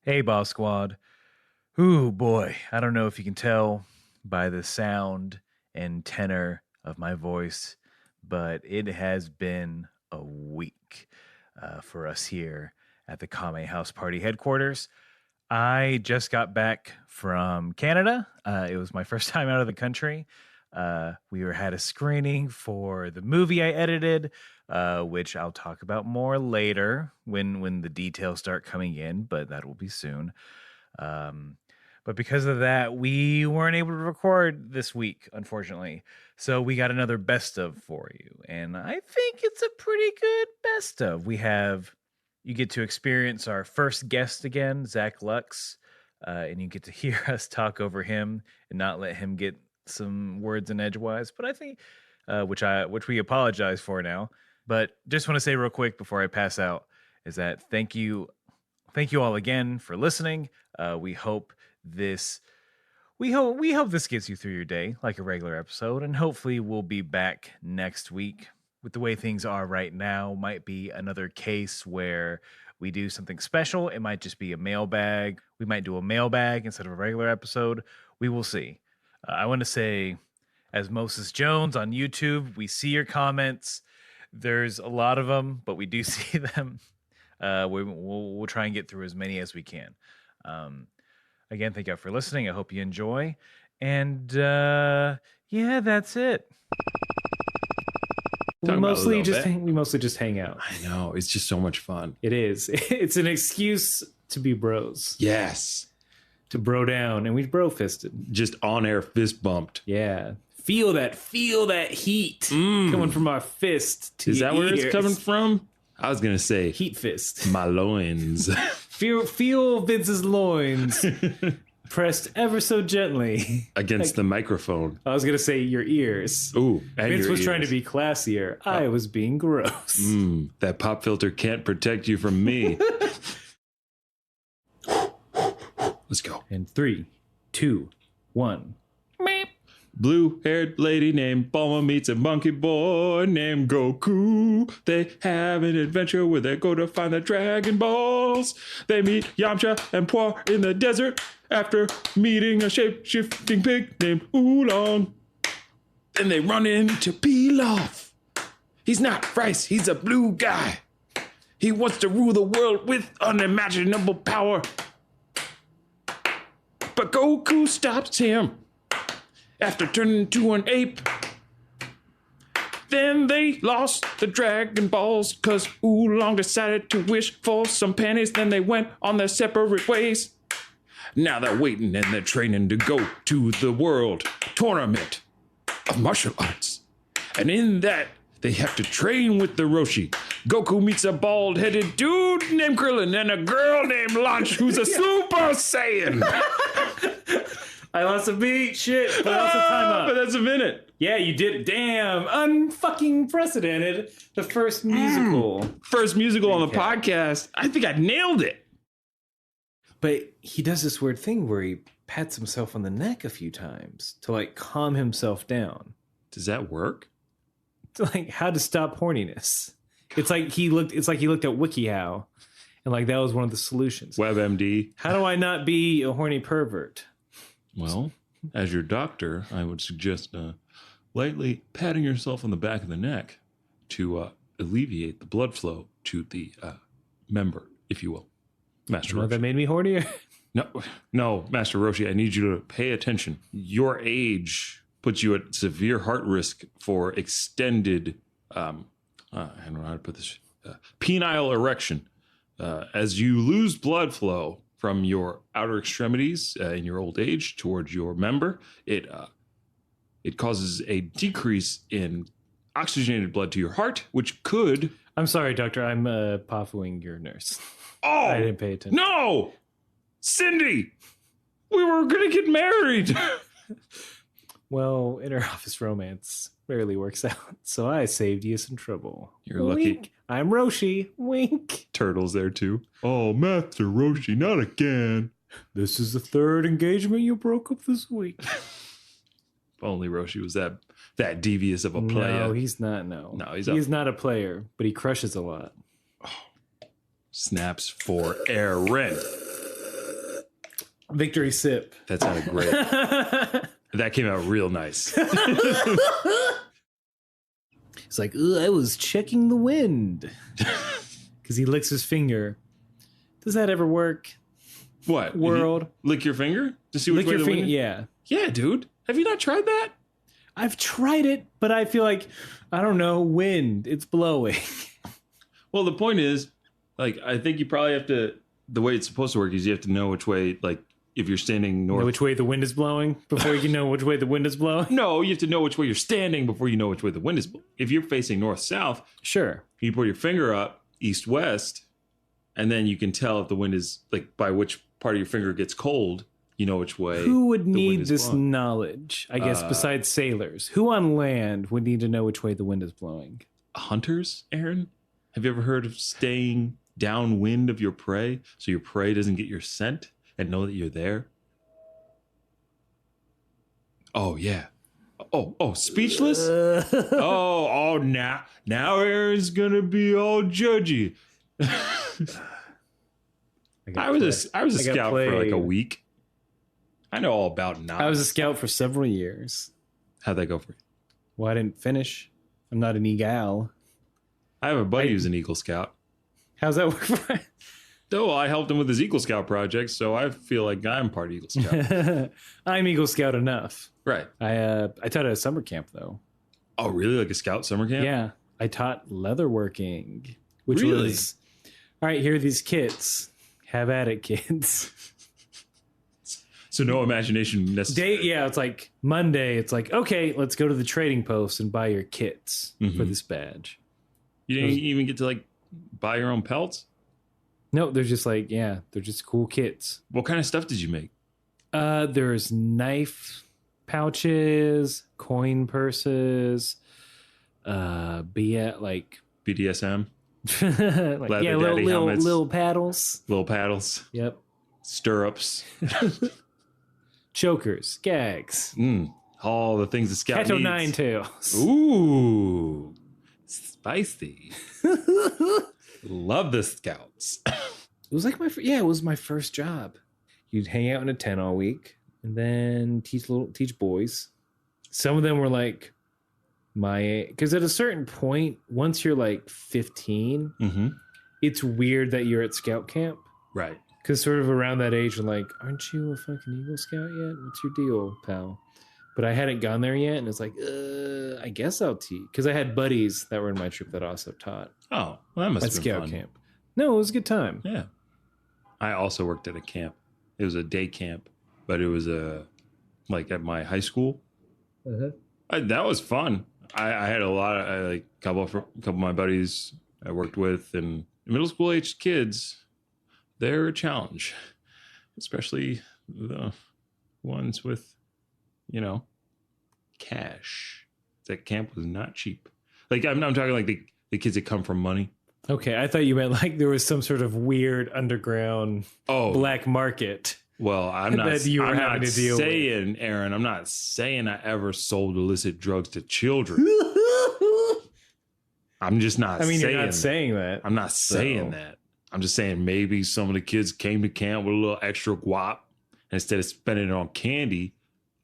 Hey, Boss Squad. Ooh, boy. I don't know if you can tell by the sound and tenor of my voice, but it has been a week for us here at the Kame House Party headquarters. I just got back from Canada. It was my first time out of the country. Had a screening for the movie I edited, which I'll talk about more later when the details start coming in, but that will be soon. But because of that, we weren't able to record this week, unfortunately. So we got another best of for you, and I think it's a pretty good best of. You get to experience our first guest again, Zac Lux, and you get to hear us talk over him and not let him get some words in edgewise. But I think, which we apologize for now. But just want to say real quick before I pass out is that thank you all again for listening. We hope this gets you through your day like a regular episode, and hopefully we'll be back next week. With the way things are right now, might be another case where we do something special. It might just be a mailbag. We might do a mailbag instead of a regular episode. We will see. I want to say, as Moses Jones on YouTube, we see your comments. There's a lot of them, but we do see them. We'll try and get through as many as we can. Again, thank you for listening. I hope you enjoy. And that's it. We mostly just hang out. I know. It's just so much fun. It is. It's an excuse to be bros. Yes. To bro down. And we bro fisted. Just on air fist bumped. Yeah. Feel that heat coming from our fist to Is your that where ears. it's coming from? I was going to say heat fist. My loins. Feel Vince's loins pressed ever so gently against the microphone. I was going to say your ears. Ooh, Vince was trying to be classier. I was being gross. That pop filter can't protect you from me. Let's go. In 3, 2, 1. Blue-haired lady named Bulma meets a monkey boy named Goku. They have an adventure where they go to find the Dragon Balls. They meet Yamcha and Poir in the desert after meeting a shape-shifting pig named Oolong. Then they run into Pilaf. He's not rice, he's a blue guy. He wants to rule the world with unimaginable power. But Goku stops him after turning into an ape. Then they lost the Dragon Balls because Oolong decided to wish for some panties. Then they went on their separate ways. Now they're waiting and they're training to go to the world tournament of martial arts. And in that, they have to train with the Roshi. Goku meets a bald-headed dude named Krillin and a girl named Launch who's a Super Saiyan. I lost a beat. Shit. But that's a time up. But that's a minute. Yeah, you did. Damn. Unfucking precedented. The first musical. First musical on the podcast. I think I nailed it. But he does this weird thing where he pats himself on the neck a few times to like calm himself down. Does that work? To like how to stop horniness. It's like he looked at WikiHow and like that was one of the solutions. WebMD. How do I not be a horny pervert? Well, as your doctor, I would suggest lightly patting yourself on the back of the neck to alleviate the blood flow to the member, if you will. Master Roshi. That made me hornier? No, Master Roshi, I need you to pay attention. Your age puts you at severe heart risk for extended, I don't know how to put this, penile erection. As you lose blood flow from your outer extremities in your old age towards your member, it causes a decrease in oxygenated blood to your heart, which could... I'm sorry, doctor. I'm poffoing your nurse. Oh! I didn't pay attention. No! Cindy! We were going to get married! Well, inter-office romance rarely works out, so I saved you some trouble. You're Wink. lucky. I'm Roshi. Wink. Turtle's there too. Oh, Master Roshi, not again. This is the third engagement you broke up this week. If only Roshi was that devious of a player. No, he's not. No, he's not a player, but he crushes a lot. Snaps for air rent. Victory sip. That sounded great. That came out real nice. It's like, I was checking the wind. Because he licks his finger. Does that ever work? What? World? Lick your finger to see which way the wind? Yeah. Yeah, dude. Have you not tried that? I've tried it, but I feel like, I don't know, wind. It's blowing. Well, the point is, like, I think you probably have to, the way it's supposed to work is you have to know which way, like, if you're standing north. Know which way the wind is blowing before you can know which way the wind is blowing? No, you have to know which way you're standing before you know which way the wind is blowing. If you're facing north-south, Sure. you put your finger up east-west, and then you can tell if the wind is, like, by which part of your finger gets cold, you know which way. Who would need this blowing. knowledge, I guess, besides sailors? Who on land would need to know which way the wind is blowing? Hunters, Aaron? Have you ever heard of staying downwind of your prey so your prey doesn't get your scent and know that you're there? Oh, yeah. Oh, speechless? Now Aaron's gonna be all judgy. I was a scout for like a week. I know all about knives. I was a scout for several years. How'd that go for you? Well, I didn't finish. I'm not an eagle. I have a buddy who's an Eagle Scout. How's that work for you? Oh, I helped him with his Eagle Scout project, so I feel like I'm part Eagle Scout. I'm Eagle Scout enough. Right. I taught at a summer camp, though. Oh, really? Like a scout summer camp? Yeah. I taught leatherworking, which Really? was, all right, here are these kits. Have at it, kids. So no imagination necessary. Yeah, it's like Monday. It's like, okay, let's go to the trading post and buy your kits for this badge. You didn't even get to like buy your own pelts? No, they're just like, yeah, they're just cool kits. What kind of stuff did you make? There's knife pouches, coin purses, like BDSM? like, Leather yeah, daddy helmets. little paddles. Little paddles. Yep. Stirrups. Chokers, gags. All the things the scout Kato needs. Nine Tails. Ooh. Spicy. Love the scouts. It was like it was my first job. You'd hang out in a tent all week and then teach boys. Some of them were like because at a certain point, once you're like 15, it's weird that you're at scout camp. Right. Because sort of around that age, you're like, aren't you a fucking Eagle Scout yet? What's your deal, pal? But I hadn't gone there yet, and it's like, I guess I'll teach. Because I had buddies that were in my troop that also taught. Oh, well, that must at have been scout fun. camp. No, it was a good time. Yeah. I also worked at a camp. It was a day camp, but it was like at my high school. That was fun. I had a couple of my buddies I worked with, and middle school aged kids. They're a challenge, especially the ones with, cash. That camp was not cheap. Like I'm talking like the kids that come from money. Okay, I thought you meant like there was some sort of weird underground black market. Well, I'm not saying, Aaron, I'm not saying I ever sold illicit drugs to children. I'm just not saying you're not saying that. I'm not saying that. I'm just saying maybe some of the kids came to camp with a little extra guap. And instead of spending it on candy,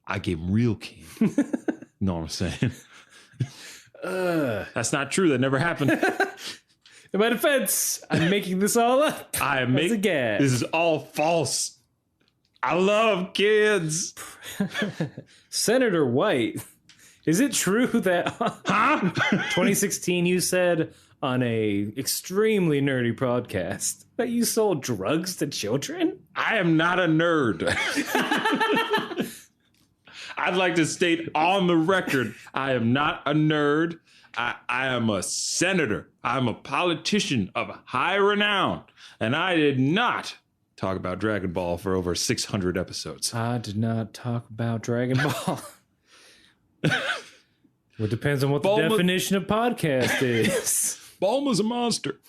I gave them real candy. Know what I'm saying? That's not true. That never happened. In my defense, I'm making this all up. This is all false. I love kids. Senator White, is it true that 2016 you said on a extremely nerdy podcast that you sold drugs to children? I am not a nerd. I'd like to state on the record, I am not a nerd. I am a senator. I'm a politician of high renown. And I did not talk about Dragon Ball for over 600 episodes. I did not talk about Dragon Ball. It depends on what the definition of podcast is. Bulma's a monster.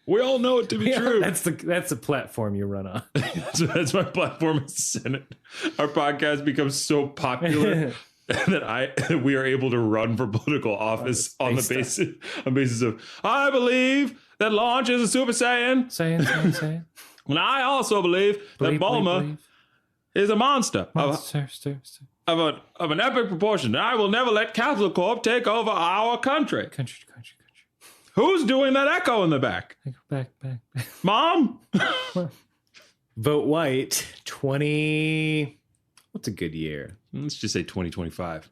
We all know it to be true. That's the platform you run on. That's my platform in the Senate. Our podcast becomes so popular that we are able to run for political office on the basis of I believe that Launch is a Super Saiyan. Saiyan. And I also believe that Bulma is a monster. Monster. Of an epic proportion. And I will never let Capsule Corp take over our country. Country. Who's doing that echo in the back? Back. Mom? Vote white. 20. What's a good year? Let's just say 2025.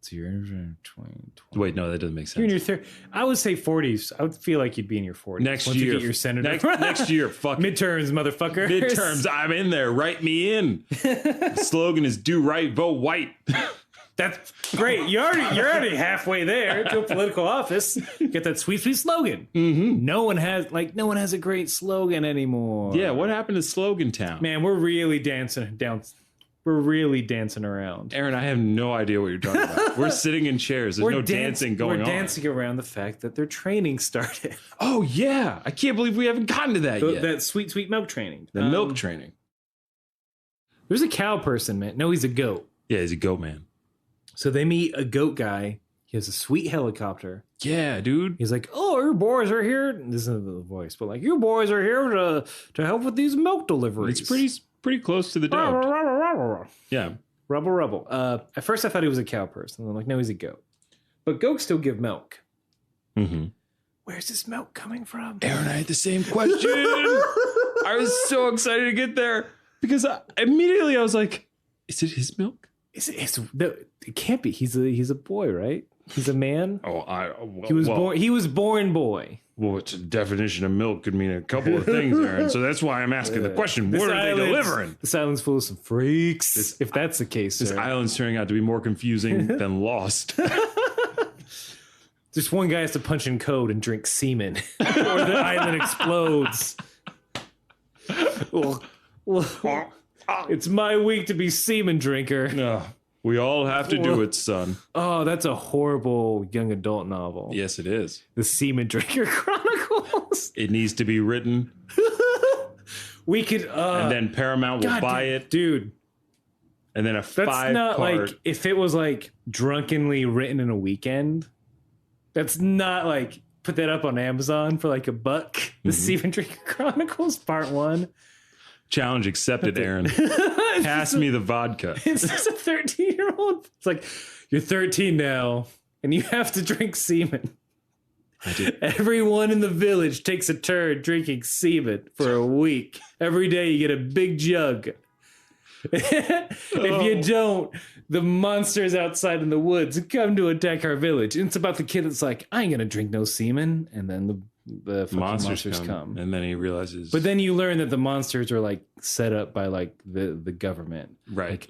So you're in 20. Wait, no, that doesn't make sense. You're in your third. I would say 40s. I would feel like you'd be in your 40s. Next Once year. You get your senator. Next year, fuck it. Midterms, motherfucker. Midterms, I'm in there. Write me in. The slogan is do right, vote white. That's great. You're already halfway there to a political office. Get that sweet slogan. Mm-hmm. No one has a great slogan anymore. Yeah, what happened to Slogan Town? Man, we're really dancing around. Aaron, I have no idea what you're talking about. We're sitting in chairs. There's no dancing going on. We're dancing around the fact that their training started. Oh, yeah. I can't believe we haven't gotten to that yet. That sweet milk training. The milk training. There's a cow person, man. No, he's a goat. Yeah, he's a goat man. So they meet a goat guy. He has a sweet helicopter. Yeah, dude. He's like, "Oh, your boys are here." This isn't the voice, but like, "You boys are here to help with these milk deliveries." It's pretty close to the dub. Yeah. Rubble. At first I thought he was a cow person. I'm like, no, he's a goat. But goats still give milk. Mm-hmm. Where's this milk coming from? Aaron, I had the same question. I was so excited to get there because immediately I was like, is it his milk? It can't be. He's a boy, right? He's a man. He was born boy. Well, it's a definition of milk could mean a couple of things, Aaron. So that's why I'm asking the question. What are they delivering? This island's full of some freaks. If that's the case, this island's turning out to be more confusing than Lost. Just one guy has to punch in code and drink semen, or the island explodes. It's my week to be semen drinker. No, we all have to do it, son. Oh, that's a horrible young adult novel. Yes, it is. The Semen Drinker Chronicles. It needs to be written. We could, and then Paramount will buy it, dude. And then that's not like if it was like drunkenly written in a weekend. That's not like put that up on Amazon for like $1. The Semen Drinker Chronicles Part 1. Challenge accepted, Aaron. Pass me the vodka. It's just a 13-year-old. It's like, you're 13 now, and you have to drink semen. I did. Everyone in the village takes a turn drinking semen for a week. Every day you get a big jug. If you don't, the monsters outside in the woods come to attack our village. And it's about the kid that's like, I ain't gonna drink no semen. And then the monsters come. And then he realizes. But then you learn that the monsters are like set up by like the government. Right. Like,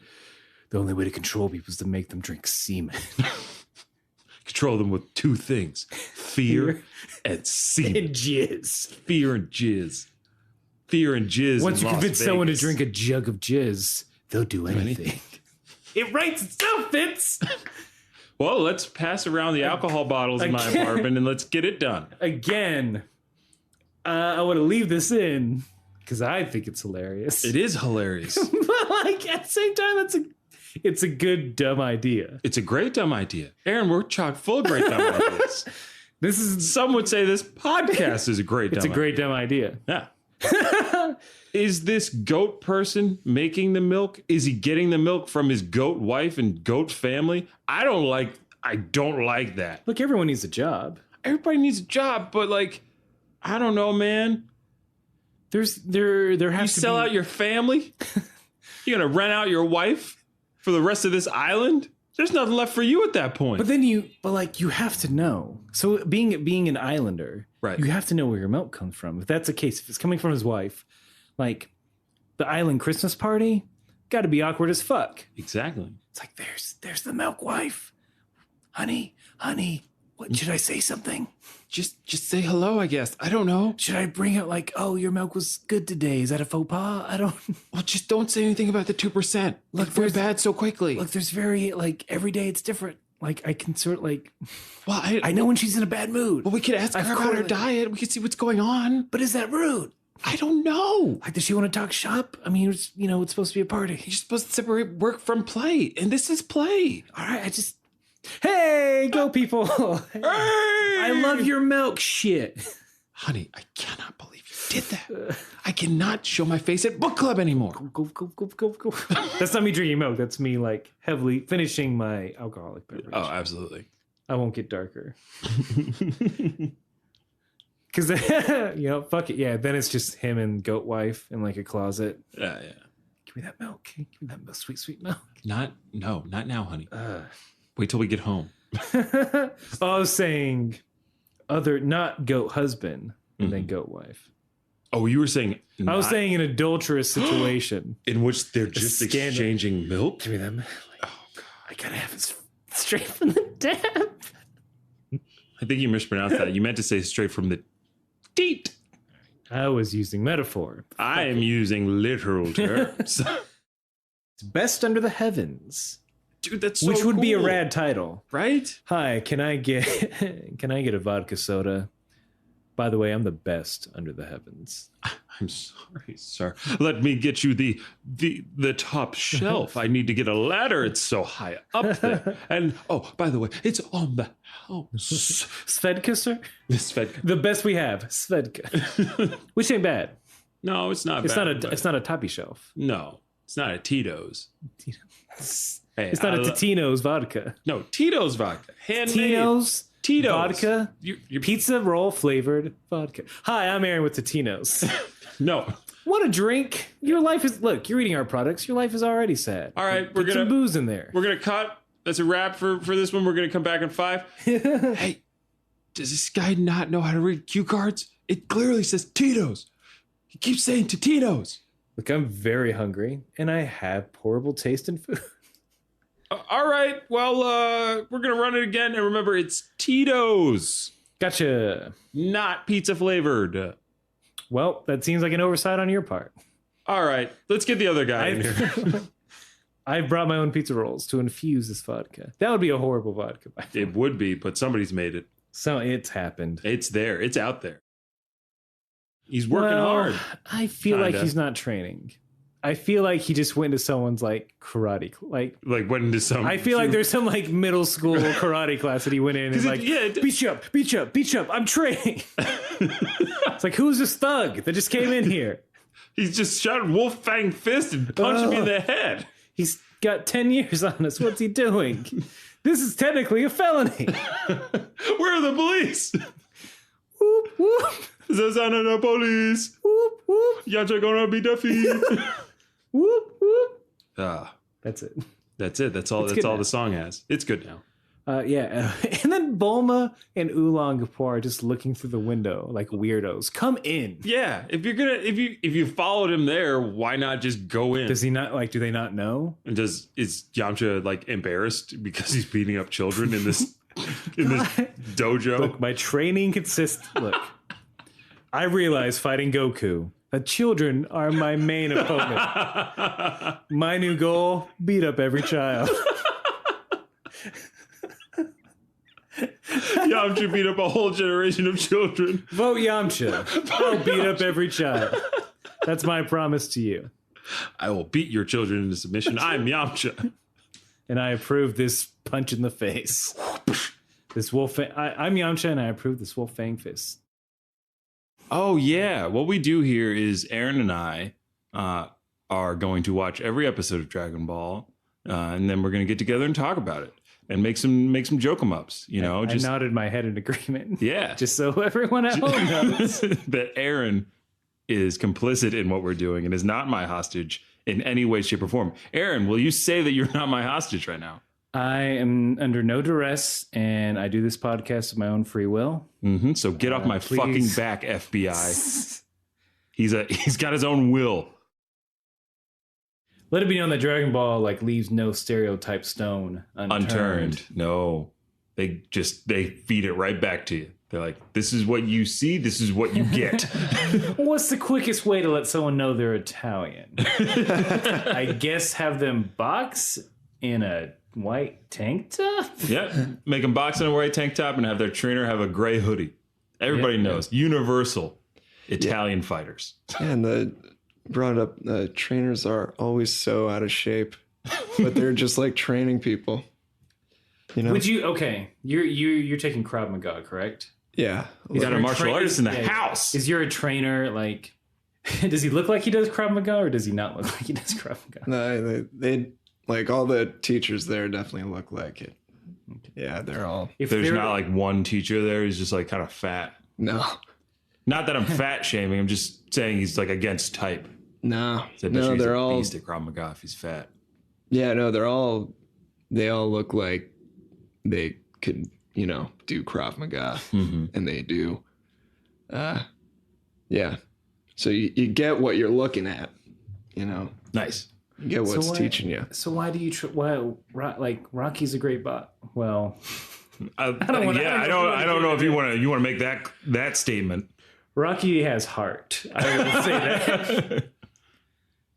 the only way to control people is to make them drink semen. Control them with two things: fear and semen. And jizz. Fear and jizz. Fear and jizz. Once you convince someone to drink a jug of jizz, they'll do anything. It writes itself, Vince. Well, let's pass around the alcohol bottles in my apartment and let's get it done. Again, I want to leave this in because I think it's hilarious. It is hilarious. But like at the same time, it's a good dumb idea. It's a great dumb idea. Aaron, we're chock full of great dumb ideas. Some would say this podcast is a great dumb idea. It's a great dumb idea. Yeah. Is this goat person making the milk? Is he getting the milk from his goat wife and goat family? I don't like that. Look, everyone needs a job. Everybody needs a job, but like, I don't know, man. There has to sell out your family? You're gonna rent out your wife for the rest of this island? There's nothing left for you at that point. But then you have to know. So being an islander, right? You have to know where your milk comes from. If that's the case, if it's coming from his wife, like the island Christmas party, got to be awkward as fuck. Exactly. It's like there's the milk wife, honey. What should I say something? Just say hello, I guess. I don't know. Should I bring it like, oh, your milk was good today? Is that a faux pas? I don't. Well, just don't say anything about the 2%. Look, very bad so quickly. Look, there's very like every day it's different. Like I can sort of like. Well, I know when she's in a bad mood. Well, we could ask her about her diet. We could see what's going on. But is that rude? I don't know. Like, does she want to talk shop? I mean, it's supposed to be a party. You're supposed to separate work from play, and this is play. All right, hey, go people. Hey! I love your milk shit. Honey, I cannot believe you're did that. I cannot show my face at book club anymore. Go. That's not me drinking milk. That's me like heavily finishing my alcoholic beverage. Oh, absolutely. I won't get darker. Because, fuck it. Yeah, then it's just him and goat wife in like a closet. Yeah. Give me that milk. Give me that milk, sweet milk. Not now, honey. Wait till we get home. I was saying not goat husband and then goat wife. Oh, you were saying... I was saying an adulterous situation. In which they're just exchanging milk? Give me them. Oh, God. I gotta have it straight from the tap. I think you mispronounced that. You meant to say straight from the teat. I was using metaphor. I am using literal terms. It's Best Under the Heavens. Dude, that's so Which would be a cool. rad title. Right? Hi, can I get a vodka soda? By the way, I'm the best under the heavens. I'm sorry, sir. Let me get you the top shelf. I need to get a ladder. It's so high up there. And by the way, it's on the house. Svedka, sir? Svedka. The best we have, Svedka. Which ain't bad. No, it's not bad. It's not a toppy shelf. No, it's not a Tito's. Hey, It's not a Totino's vodka. No, Tito's vodka. Handmade. Totino's vodka. Your Pizza roll flavored vodka. Hi, I'm Aaron with Totino's. No. What a drink. Your life is... Look, you're eating our products. Your life is already sad. All right, Put some booze in there. We're going to cut. That's a wrap for this one. We're going to come back in 5. Hey, does this guy not know how to read cue cards? It clearly says Tito's. He keeps saying Totino's. Look, I'm very hungry, and I have horrible taste in food. All right. Well, we're going to run it again. And remember, it's Tito's. Gotcha. Not pizza flavored. Well, that seems like an oversight on your part. All right. Let's get the other guy in here. I brought my own pizza rolls to infuse this vodka. That would be a horrible vodka. It would be, but somebody's made it. So it's happened. It's there. It's out there. He's working hard. I feel like he's not training. I feel like he just went to someone's like karate, like went into some. I feel like there's some like middle school karate class that he went in and like, beat you up. I'm training. It's like, who's this thug that just came in here? He's just shot Wolfgang Fist and punched me in the head. He's got 10 years on us. What's he doing? This is technically a felony. Where are the police? Whoop whoop. The sound of the police. Whoop whoop. Y'all gonna be defeated. Whoop whoop. That's it. That's it. That's all the song has. It's good now. And then Bulma and Oolong Kapoor are just looking through the window like weirdos. Come in. Yeah, if you followed him there, why not just go in? Does he not do they not know? And is Yamcha like embarrassed because he's beating up children in this dojo? Look, my training consists. Look, I realize fighting Goku that children are my main opponent. My new goal: beat up every child. Yamcha beat up a whole generation of children. Vote Yamcha. I'll beat up every child. That's my promise to you. I will beat your children into submission. I'm Yamcha. And I approve this punch in the face. This wolf. I'm Yamcha, and I approve this wolf fang fist. Oh, yeah. What we do here is Aaron and I are going to watch every episode of Dragon Ball, and then we're going to get together and talk about it. And make some joke-em-ups, I nodded my head in agreement. Yeah. Just so everyone at home knows. That Aaron is complicit in what we're doing and is not my hostage in any way, shape, or form. Aaron, will you say that you're not my hostage right now? I am under no duress, and I do this podcast of my own free will. Mm-hmm. So get off my fucking back, FBI. He's got his own will. Let it be known that Dragon Ball leaves no stereotype stone unturned. No, they feed it right back to you. They're like, this is what you see. This is what you get. What's the quickest way to let someone know they're Italian? I guess have them box in a white tank top. Yeah, make them box in a white tank top and have their trainer have a gray hoodie. Everybody knows universal Italian fighters. And brought up trainers are always so out of shape, but they're just like training people. Would you? Okay, you're taking Krav Maga, correct? Yeah. You got a your martial train- artist in the yeah. house. Is your trainer like? Does he look like he does Krav Maga, or does he not look like he does Krav Maga? No, they like all the teachers there definitely look like it. Yeah, they're all If There's they're- not like one teacher there. He's just like kind of fat. no, Not that I'm fat shaming. I'm just saying he's like against type. no, So I bet you no. he's They're a all beast at Krav Maga if he's fat. yeah, no. They all look like they could do Krav Maga, and they do. Yeah. So you get what you're looking at, Nice. you get what's why- teaching you. So why do you like Rocky's a great bot? Well, I wanna- don't know if you want to make that statement. Rocky has heart. I will say that.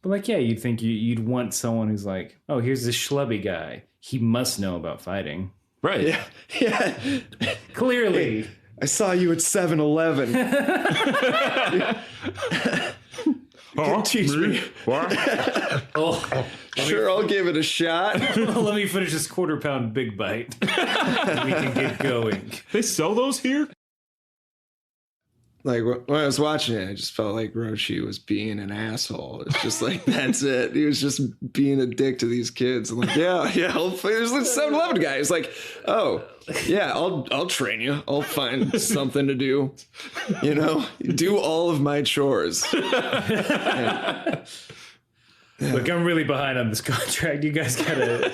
But like, yeah, you'd think you'd want someone who's like, oh, here's this schlubby guy. He must know about fighting. Right. Yeah, yeah. Clearly. I saw you at 7-Eleven. Oh, teach me. What? Oh, Sure, I'll give it a shot. let me finish this quarter-pound big bite. We can get going. They sell those here? Like when I was watching it, I just felt like Roshi was being an asshole. It's just like that's it. He was just being a dick to these kids. I'm like, yeah. There's this 7-Eleven guy. He's like, oh, yeah, I'll train you. I'll find something to do. Do all of my chores. Look, I'm really behind on this contract. You guys gotta.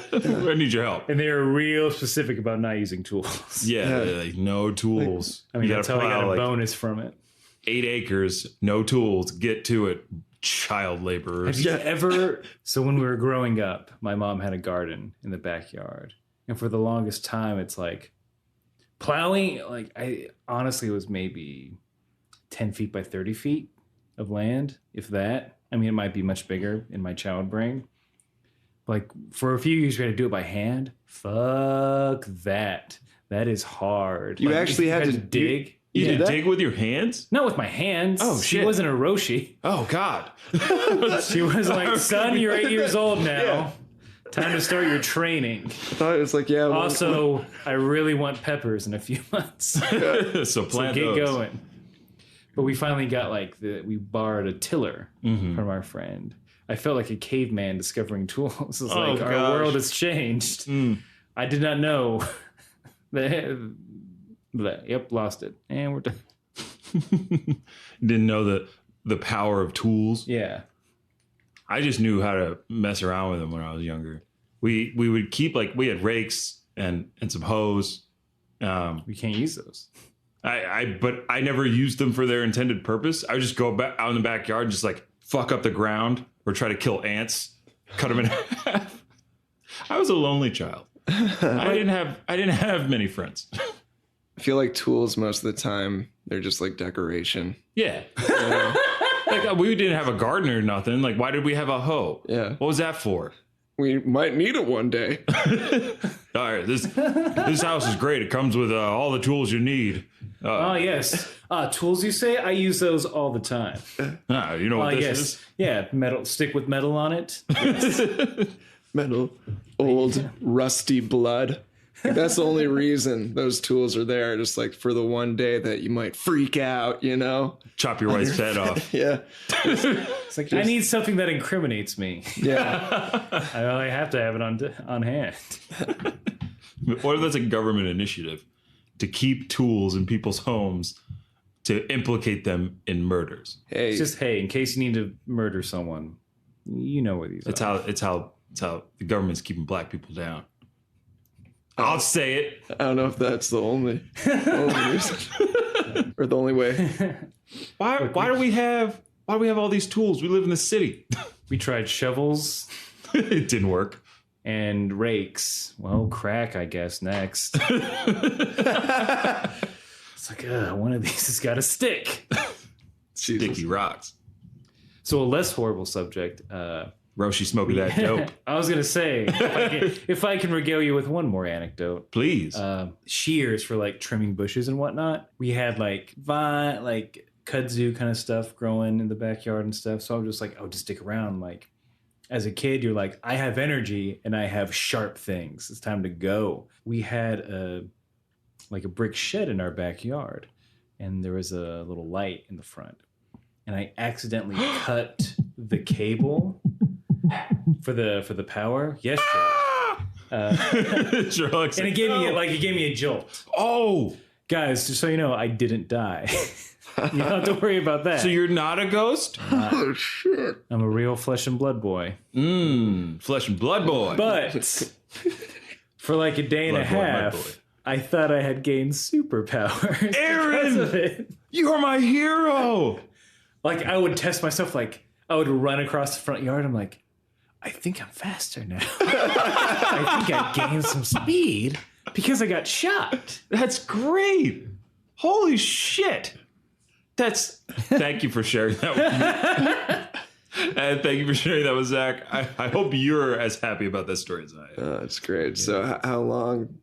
I need your help. And they're real specific about not using tools. Yeah, like no tools. I mean, you that's how I got a bonus from it. 8 acres, no tools. Get to it, child laborers. Have you ever? So when we were growing up, my mom had a garden in the backyard, and for the longest time, it's like plowing. Like I honestly it was maybe 10 feet by 30 feet of land, if that. I mean, it might be much bigger in my child brain. Like for a few years, we had to do it by hand. Fuck that. That is hard. You Like, actually had to dig. You did did that? dig with your hands? Not with my hands. Oh, She shit. wasn't a Roshi. Oh God. She was like, son, you're 8 years old now. Time to start your training. I thought it was like, yeah. Also, I really want peppers in a few months. so So plant get those. going. But we finally got we borrowed a tiller from our friend. I felt like a caveman discovering tools. It's like our gosh. world has changed. I did not know that. Yep, lost it. And we're done. Didn't know the power of tools. Yeah. I just knew how to mess around with them when I was younger. We would keep we had rakes and some hoes. We can't use those. But I never used them for their intended purpose. I would just go back out in the backyard and just fuck up the ground or try to kill ants, cut them in half. I was a lonely child. I didn't have many friends. I feel like tools most of the time they're just like decoration. Yeah. We didn't have a garden or nothing. Why did we have a hoe? Yeah. What was that for? We might need it one day. All right, this house is great. It comes with all the tools you need. Oh, yes. Tools, you say? I use those all the time. You know what this is? Yeah, metal. Stick with metal on it. Metal, old, rusty blood. That's the only reason those tools are there, just for the one day that you might freak out, Chop your wife's head off. Yeah. It's like, I need something that incriminates me. Yeah. I have to have it on hand. What if that's a government initiative to keep tools in people's homes to implicate them in murders? Hey, It's just, hey, in case you need to murder someone, you know where these are. It's how the government's keeping black people down. I'll say it. I don't know if that's the only reason or the only way. Why do we have all these tools? We live in the city. We tried shovels It didn't work. and rakes. Well, crack, I guess, next. It's like, one of these has got to stick. Sticky rocks. So a less horrible subject. Roshi smoking that dope. I was going to say, if I can regale you with one more anecdote. Please. Shears for trimming bushes and whatnot. We had vine, kudzu kind of stuff growing in the backyard and stuff. So I was just like, just stick around. As a kid, you're like, I have energy and I have sharp things. It's time to go. We had like a brick shed in our backyard, and there was a little light in the front, and I accidentally cut the cable for the power. Yes, Sherlock's and it gave me a jolt. Oh, Guys, just so you know, I didn't die. You don't have to worry about that. so you're not a ghost? Oh shit! I'm a real flesh and blood boy. Flesh and blood boy. But for like a day and a Blood boy, blood half, I thought I had gained superpowers. Aaron! because of it. You are my hero. Like I would test myself. Like I would run across the front yard. I'm like, I think I'm faster now. I think I gained some speed because I got shot. That's great. Holy shit. Thank you for sharing that with me. And thank you for sharing that with Zach. I hope you're as happy about this story as I am. That's great. So how long?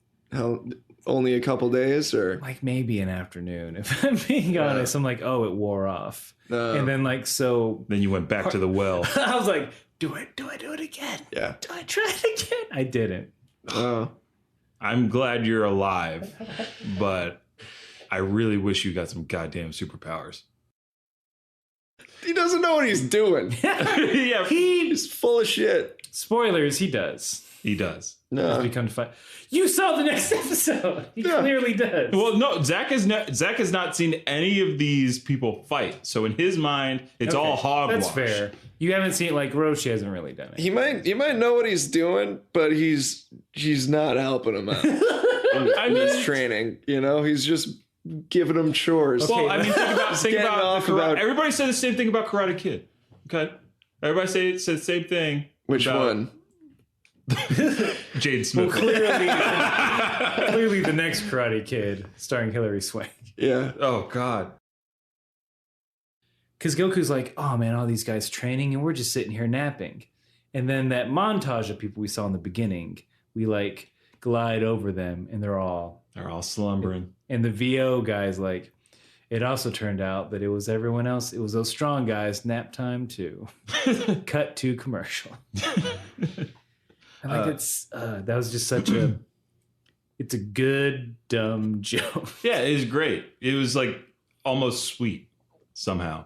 Only a couple days, or Like maybe an afternoon. If I'm being honest, I'm like, oh, it wore off. And then like so, Then you went back to the well. I was like, do I do it again? yeah. Do I try it again? I didn't. Oh, I'm glad you're alive, but I really wish you got some goddamn superpowers. he doesn't know what he's doing. Yeah, He's full of shit. Spoilers, he does. he does. He's No. become to fight. You saw the next episode. He clearly does. Well, no, Zach has not seen any of these people fight. So in his mind, it's all hogwash. That's fair. You haven't seen like Roshi hasn't really done it. He might know what he's doing, but he's not helping him out in his training. You know, he's just giving him chores. Well, I mean, think Getting about off about- everybody said the same thing about Karate Kid. Okay, everybody said the same thing. Which about one? Jade Smith. Clearly the next Karate Kid starring Hilary Swank. Yeah. Oh God. Because Goku's like, oh man, all these guys training and we're just sitting here napping. And then that montage of people we saw in the beginning, we like glide over them and they're all slumbering. And the VO guy's like, it also turned out that it was everyone else. It was those strong guys. Nap time too. Cut to commercial. And like that was just such it's a good dumb joke. Yeah, it was great. It was like almost sweet somehow.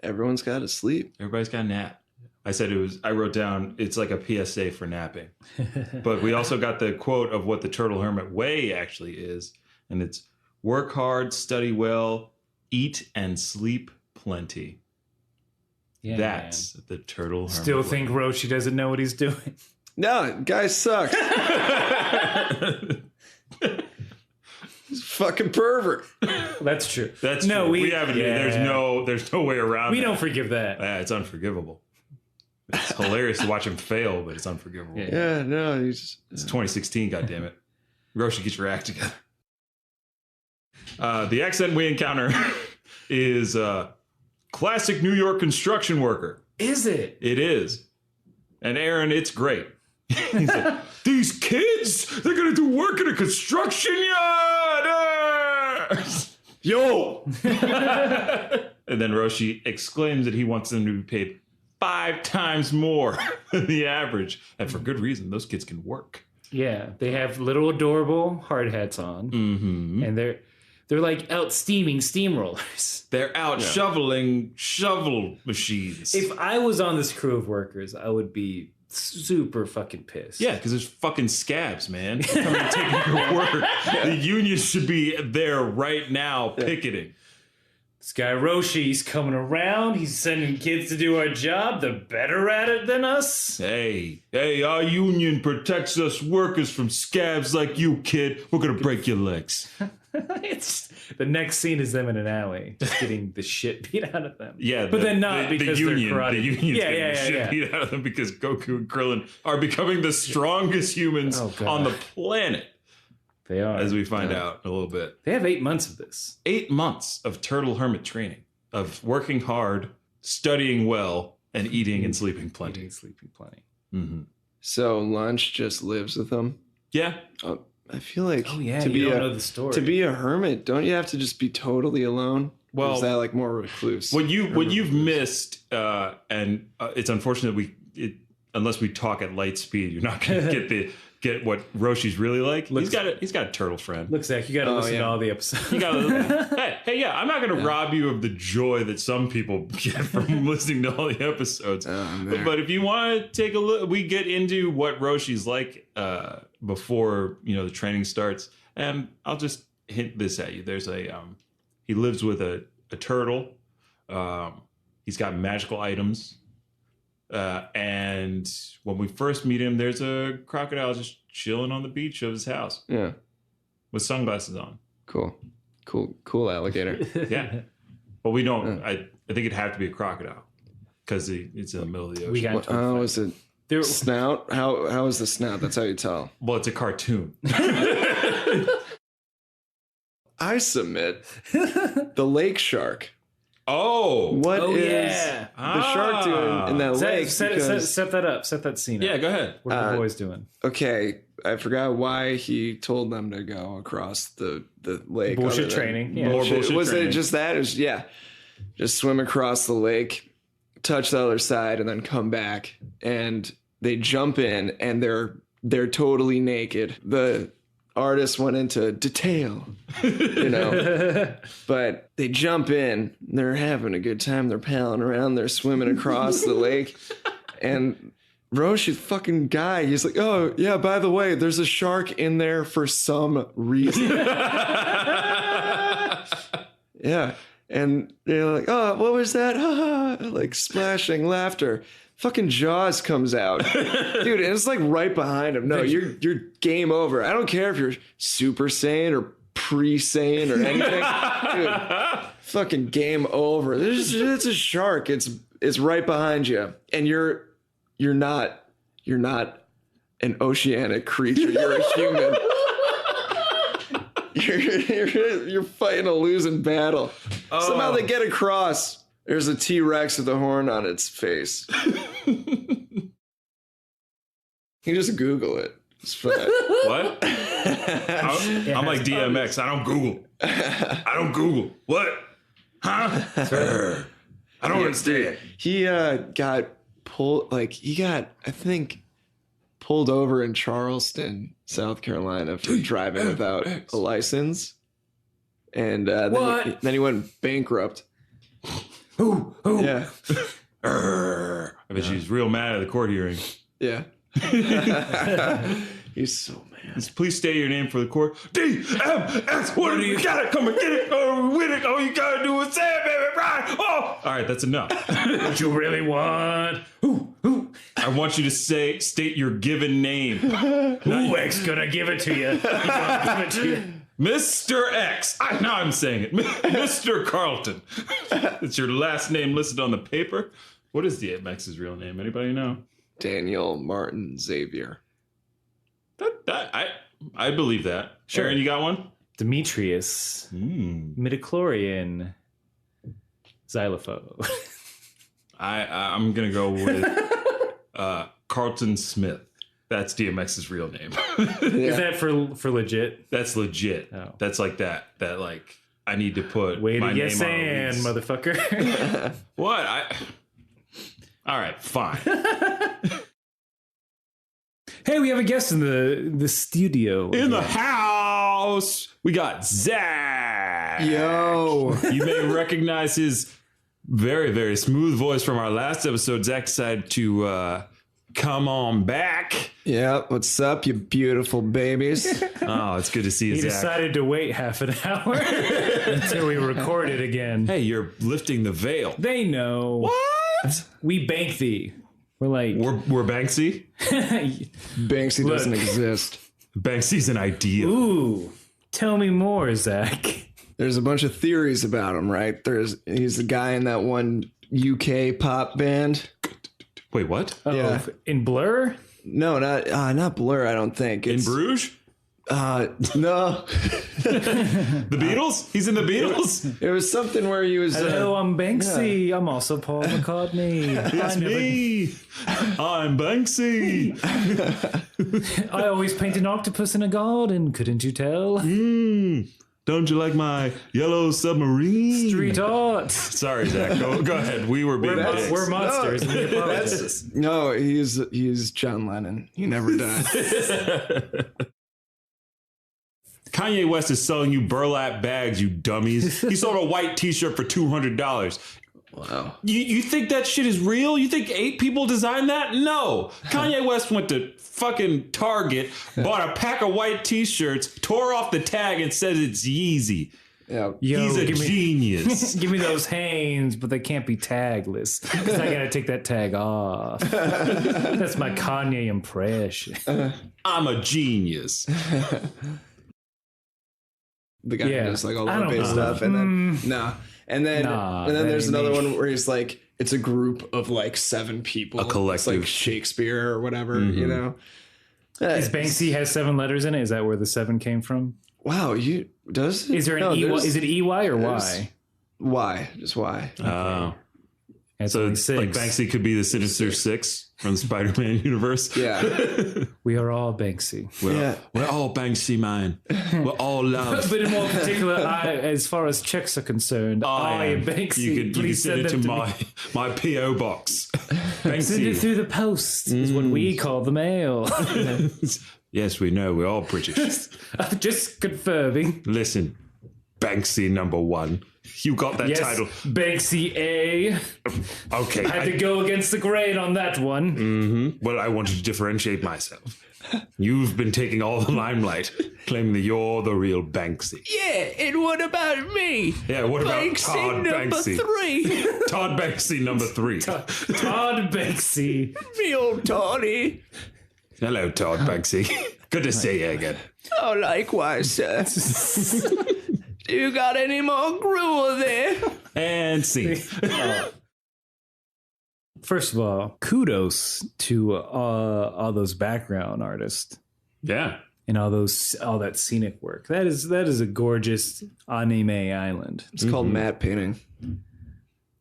Everyone's got to sleep. Everybody's got a nap. I wrote down, it's like a PSA for napping. But we also got the quote of what the Turtle Hermit way actually is. And it's work hard, study well, eat and sleep plenty. Yeah, That's the Turtle Hermit Still way. think Roshi doesn't know what he's doing. No, guy sucks. He's a fucking pervert. That's true. That's no, true. we haven't. yeah. There's no way around. We that. don't forgive that. Yeah, it's unforgivable. It's hilarious to watch him fail, but it's unforgivable. Yeah. Yeah, no, he's It's 2016. Goddammit. Roshi, get your act together. The accent we encounter is classic New York construction worker. Is it? It is, and Aaron, it's great. He's like, these kids, they're gonna do work in a construction yard. yo. And then Roshi exclaims that he wants them to be paid 5 times more than the average. And for good reason, those kids can work. Yeah, they have little adorable hard hats on, and they're like out steaming steamrollers. They're out shoveling shovel machines. If I was on this crew of workers, I would be super fucking pissed. Yeah, because there's fucking scabs, man. Coming and taking your work. The union should be there right now picketing. This guy Roshi, he's coming around. He's sending kids to do our job. They're better at it than us. Hey, our union protects us workers from scabs like you, kid. We're going to break your legs. It's the next scene is them in an alley, just getting the shit beat out of them. Yeah, but then not because the union, they're karate. The union's getting the shit yeah. beat out of them because Goku and Krillin are becoming the strongest humans on the planet. They are, as we find out in a little bit. They have 8 months of this. 8 months of Turtle Hermit training, of working hard, studying well, and eating and sleeping plenty. Mm-hmm. So lunch just lives with them. Yeah. I feel like to know the story. To be a hermit, don't you have to just be totally alone? Well, or is that like more recluse? What you've missed, and it's unfortunate unless we talk at light speed, you're not going to get what Roshi's really like. He's got a turtle friend. Look, Zach, you got to listen to all the episodes. You gotta, hey, yeah, I'm not going to rob you of the joy that some people get from listening to all the episodes. But if you want to take a look, we get into what Roshi's like before the training starts, and I'll just hint this at you. There's he lives with a turtle. He's got magical items. And when we first meet him, there's a crocodile just chilling on the beach of his house. Yeah. With sunglasses on. Cool alligator. Yeah. But we don't, I think it'd have to be a crocodile because it's in the middle of the ocean. Oh, is it snout? How is the snout? That's how you tell. Well, it's a cartoon. I submit the lake shark. Oh. What is the shark doing in that lake? Set that up. Set that scene up. Yeah, go ahead. What are the boys doing? Okay, I forgot why he told them to go across the lake. Bullshit training. Yeah. More bullshit Was training. it just that? It was, just swim across the lake, touch the other side, and then come back. And they jump in, and they're totally naked. The artist went into detail, but they jump in, they're having a good time, they're palling around, they're swimming across the lake, and Roshi's fucking guy, he's like, oh yeah, by the way, there's a shark in there for some reason. Yeah, and they're like, oh, what was that? Like splashing laughter. Fucking Jaws comes out, dude, and it's like right behind him. No, you're game over. I don't care if you're Super Saiyan or pre-Saiyan or anything, dude. Fucking game over. It's a shark. It's right behind you, and you're not an oceanic creature. You're a human. You're fighting a losing battle. Somehow they get across. There's a T-Rex with a horn on its face. You can just Google it. It's fine. What? I'm like DMX. I don't Google. What? Huh? I don't understand. He got pulled, I think, pulled over in Charleston, South Carolina for driving without a license. And then he went bankrupt. Who? Yeah. I bet she's real mad at the court hearing. Yeah. He's so mad. Please state your name for the court. DMX. What do you got it? Come and get it. Oh, win it. All you gotta do is say it, baby. Right. Oh. All right, that's enough. What you really want? Who? I want you to state your given name. Who X gonna give it to you? He's gonna give it to you. Mr. X. Now I'm saying it. Mr. Carlton. It's your last name listed on the paper. What is DMX's real name? Anybody know? Daniel Martin Xavier. I believe that. Sure. Aaron, you got one? Demetrius. Midichlorian. Xylophone. I'm going to go with Carlton Smith. That's DMX's real name. Is that for legit? That's legit. Oh. That's like that like I need to put Way my to name yes on and, release. motherfucker. What? All right, fine. Hey, we have a guest in the studio. In the house, we got Zach. Yo. You may recognize his very, very smooth voice from our last episode. Zach decided to come on back. Yeah, what's up, you beautiful babies? Oh, it's good to see you, He Zach. decided to wait half an hour until we record it again. Hey, you're lifting the veil. They know. What? We bank thee. We're like... We're Banksy? Banksy doesn't exist. Banksy's an idea. Ooh, tell me more, Zach. There's a bunch of theories about him, right? He's the guy in that one UK pop band. Wait, what? Yeah. In Blur? No, not Blur, I don't think. In Bruges? No. The Beatles? He's in the Beatles? It was something where he was... Hello, I'm Banksy. I'm also Paul McCartney. It's me. I'm Banksy. I always paint an octopus in a garden. Couldn't you tell? Don't you like my yellow submarine? Street art. Sorry, Zach. Go ahead. We were being dicks. We're monsters. And we apologize. No, he's John Lennon. He never died. Kanye West is selling you burlap bags, you dummies. He sold a white t-shirt for $200. Wow. You think that shit is real? You think 8 people designed that? No. Kanye West went to fucking Target, bought a pack of white t-shirts, tore off the tag and says it's Yeezy. Yeah. He's a genius. Give me those Hanes, but they can't be tagless because I gotta take that tag off. That's my Kanye impression. I'm a genius. The guy who does like all the I don't bass know. stuff, and then and then there's another animation. one where he's like, it's a group of like 7 people, A collective. It's like Shakespeare or whatever, you know. Is Banksy has 7 letters in it? Is that where the 7 came from? Wow, you does it? Is there an No, EY? there's- Is it EY or there's- Y? Why? Just why? It's So only it's 6. like Banksy could be the Sinister Six from the Spider-Man universe. Yeah. We are all Banksy. We're all Banksy, man. We're all love. But in more particular, as far as checks are concerned, I am Banksy. You can Please send it to them my P.O. box. me. Send it Banksy. through the post is what we call the mail. Yes, we know. We're all British. I'm just confirming. Listen, Banksy number 1. You got that Yes, title. Banksy A. Okay. Had to go against the grain on that one. Well, I wanted to differentiate myself. You've been taking all the limelight, claiming that you're the real Banksy. Yeah, and what about me? Yeah, what about Todd Banksy? 3. Todd Banksy number 3. Todd Banksy. Me old Tony. Hello, Todd Banksy. Good to see you again. Oh, likewise, sir. Do you got any more gruel there? And see. First of all, kudos to all those background artists Yeah. and all that scenic work. That is a gorgeous anime island. It's called matte painting.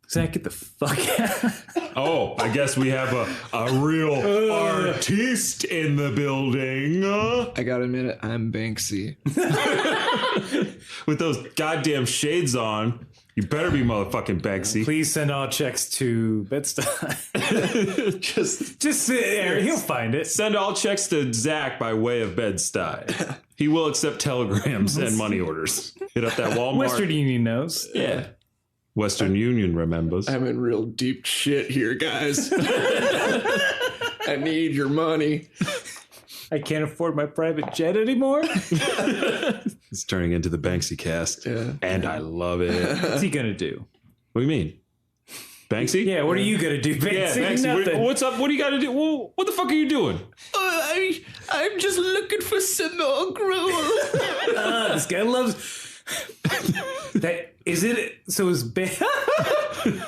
Zach, get the fuck out. Oh, I guess we have a real artiste in the building. I gotta admit it, I'm Banksy. With those goddamn shades on. You better be motherfucking Banksy. Please send all checks to Bed-Stuy. Just sit there. He'll find it. Send all checks to Zach by way of Bed-Stuy. He will accept telegrams and money orders. Hit up that Walmart. Western Union knows. Yeah. Western Union remembers. I'm in real deep shit here, guys. I need your money. I can't afford my private jet anymore. It's turning into the Banksy cast. Yeah. And I love it. What's he gonna do? What do you mean? Banksy? Yeah, what are you gonna do, Banksy? Yeah, Banksy. Nothing. What's up? What do you got to do? Well, what the fuck are you doing? I'm just looking for some more gruel. This guy loves that. Is it? So is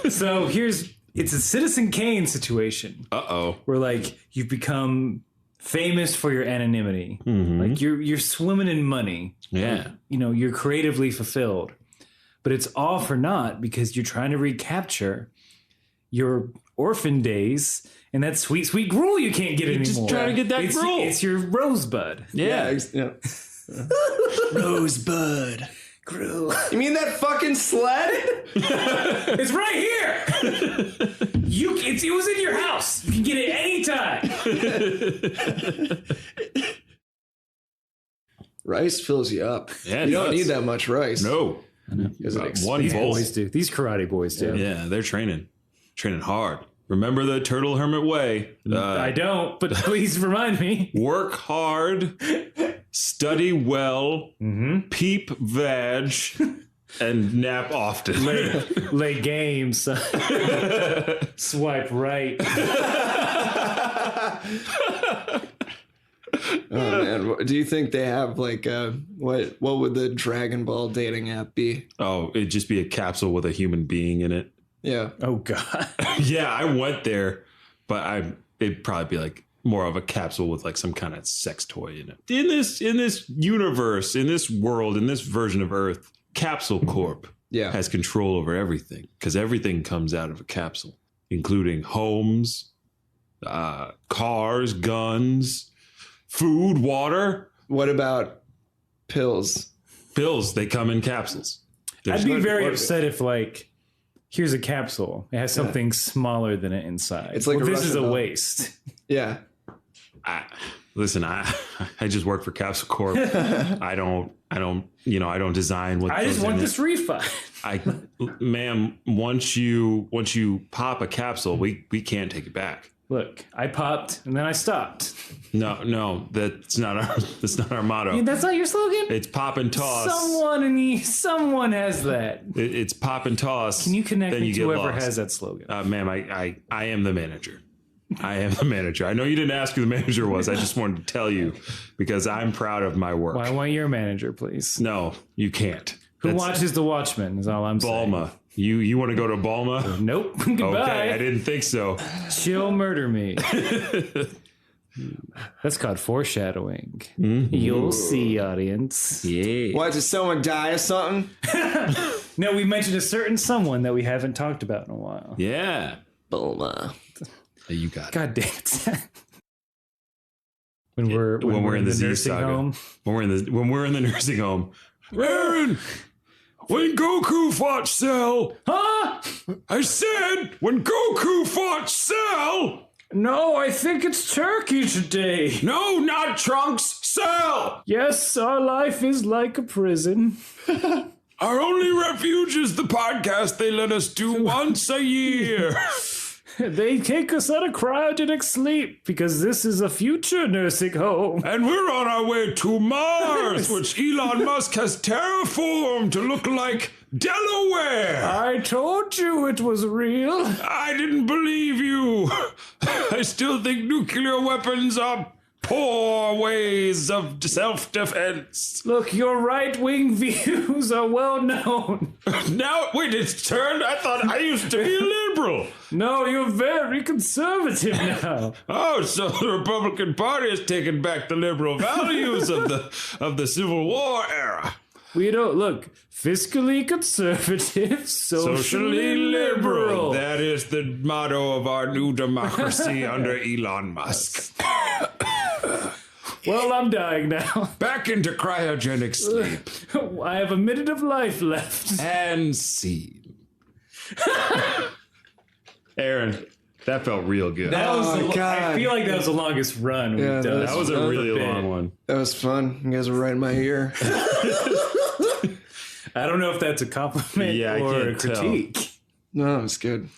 so it's a Citizen Kane situation Uh-oh. where like you've become famous for your anonymity, like you're swimming in money. Yeah. You know, you're creatively fulfilled, but it's all for naught because you're trying to recapture your orphan days and that sweet, sweet gruel you can't get anymore. just trying to get that gruel. It's your rosebud. Yeah. Rosebud. Gruel. You mean that fucking sled? It's right here. It was in your house. You can get it anytime. Rice fills you up. Yeah, you it don't does. need that much rice. No. Because it One These bowl. boys do. These karate boys do. Yeah, they're training hard. Remember the Turtle Hermit way. I don't, but please remind me. Work hard, study well, peep vag, and nap often. Lay games. Swipe right. Oh man, do you think they have like what would the Dragon Ball dating app be? Oh, it'd just be a capsule with a human being in it. Yeah. Oh God. Yeah, I went there, but it'd probably be like more of a capsule with like some kind of sex toy in it. In this universe, in this world, in this version of Earth, Capsule Corp has control over everything because everything comes out of a capsule, including homes, cars, guns, food, water. What about pills? Pills, they come in capsules. I'd be very upset if, like, here's a capsule. It has something smaller than it inside. It's like this Russian is a doll. waste. Yeah. Listen, I just work for Capsule Corp. I don't design what I just want this refund. Ma'am, once you pop a capsule, we can't take it back. Look, I popped and then I stopped. No, that's not our motto. That's not your slogan? It's pop and toss. Someone has that. It's pop and toss. Can you connect then me you to get whoever lost. has that slogan? Ma'am, I am the manager. I am the manager. I know you didn't ask who the manager was. I just wanted to tell you because I'm proud of my work. Well, I want your manager, please. No, you can't. Who watches The Watchmen is all I'm saying. Balma. You want to go to Balma? Nope. Goodbye. Okay, I didn't think so. She'll murder me. That's called foreshadowing. Mm-hmm. You'll see, audience. Yeah. What, did someone die or something? No, we mentioned a certain someone that we haven't talked about in a while. Yeah. Bulma. You got it. God damn it. When we're in the Z nursing saga. home. When we're in the nursing home. Aaron, when Goku fought Cell, Huh? I said when Goku fought Cell. No, I think it's turkey today. No, not Trunks. Cell. Yes, our life is like a prison. Our only refuge is the podcast they let us do once a year. They take us out of cryogenic sleep because this is a future nursing home. And we're on our way to Mars, which Elon Musk has terraformed to look like Delaware. I told you it was real. I didn't believe you. I still think nuclear weapons are poor ways of self-defense. Look, your right-wing views are well known. Now, wait, it's turned? I thought I used to be a liberal. No, you're very conservative now. Oh, so the Republican Party has taken back the liberal values of the Civil War era. We don't look fiscally conservative, socially liberal. That is the motto of our new democracy under Elon Musk. Well, I'm dying now. Back into cryogenic sleep. I have a minute of life left. And scene. Aaron, that felt real good. That was Oh, God. I feel like that was the longest run Yeah, we've done. That was a really long one. That was fun. You guys were right in my ear. I don't know if that's a compliment Yeah, I or a can't tell. critique. No, it was good.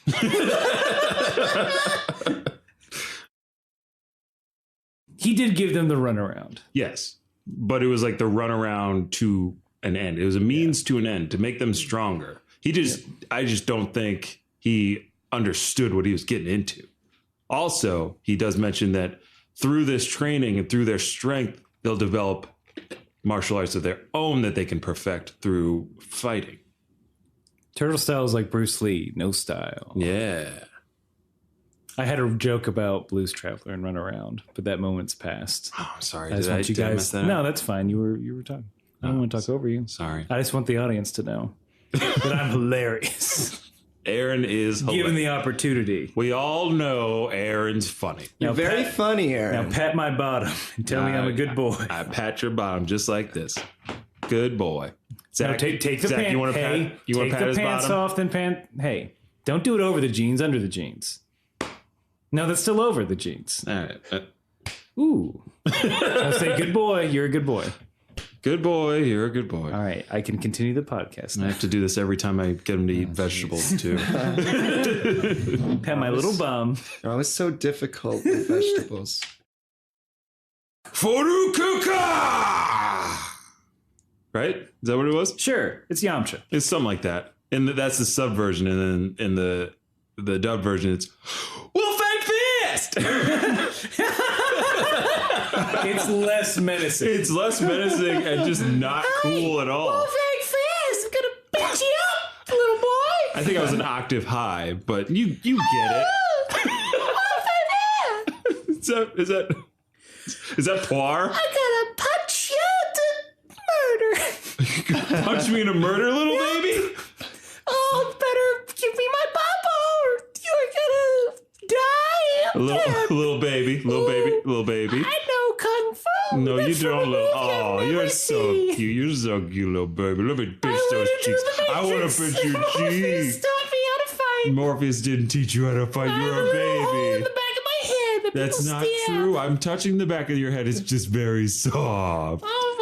He did give them the runaround. Yes. But it was like the runaround to an end. It was a means to an end to make them stronger. I just don't think he understood what he was getting into. Also, he does mention that through this training and through their strength, they'll develop martial arts of their own that they can perfect through fighting. Turtle style is like Bruce Lee, no style. Yeah. I had a joke about Blues Traveler and Runaround, but that moment's passed. Oh, I'm sorry. I just want you did I mess guys. that up? No, that's fine. You were talking. I don't want to talk over you. Sorry. I just want the audience to know that I'm hilarious. Aaron is Given hilarious. the opportunity. We all know Aaron's funny. You're Now, very Pat- funny, Now Aaron. pat my bottom and tell me I'm a good boy. I pat your bottom just like this. Good boy. Zach, Now take the Zach, pants. you want to Hey, pat? You want take to pat the his pants bottom? off, then pant. Hey, don't do it over the jeans, under the jeans. No, that's still over the jeans. All right. Ooh. I'll say good boy. You're a good boy. Good boy. You're a good boy. All right, I can continue the podcast I now. have to do this every time I get him to eat vegetables too. Pat my little bum. They're always so difficult with vegetables. Furukuka! Right? Is that what it was? Sure, it's Yamcha. It's something like that. And that's the sub version. And then in the dub version, it's Wolfang Fist! It's less menacing. It's less menacing and just not cool at all. Wolfang Fist! I'm gonna beat you up, little boy! I think I was an octave high, but you get it. Is that Poir? I'm gonna punch you to murder. Punch me in a murder, little baby? Oh, better give me my papa or you're gonna die. Little baby. I know kung fu. No, you That's a don't movie look. I've Oh, never you're so seen. cute. You're so cute, little baby. Let me pinch those wanna do cheeks. the I want to Matrix. pinch your Morpheus cheeks. taught me how to fight. Morpheus didn't teach you how to fight. I You're have a a little hole in baby. the back of my head that That's people not stab. true. I'm touching the back of your head. It's just very soft. Oh,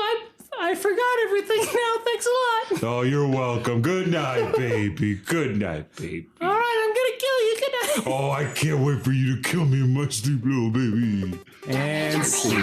I forgot everything now. Thanks a lot. Oh, you're welcome. Good night, baby. Good night, baby. All right, I'm gonna kill you. Good night. Oh, I can't wait for you to kill me in my sleep, little baby. And see.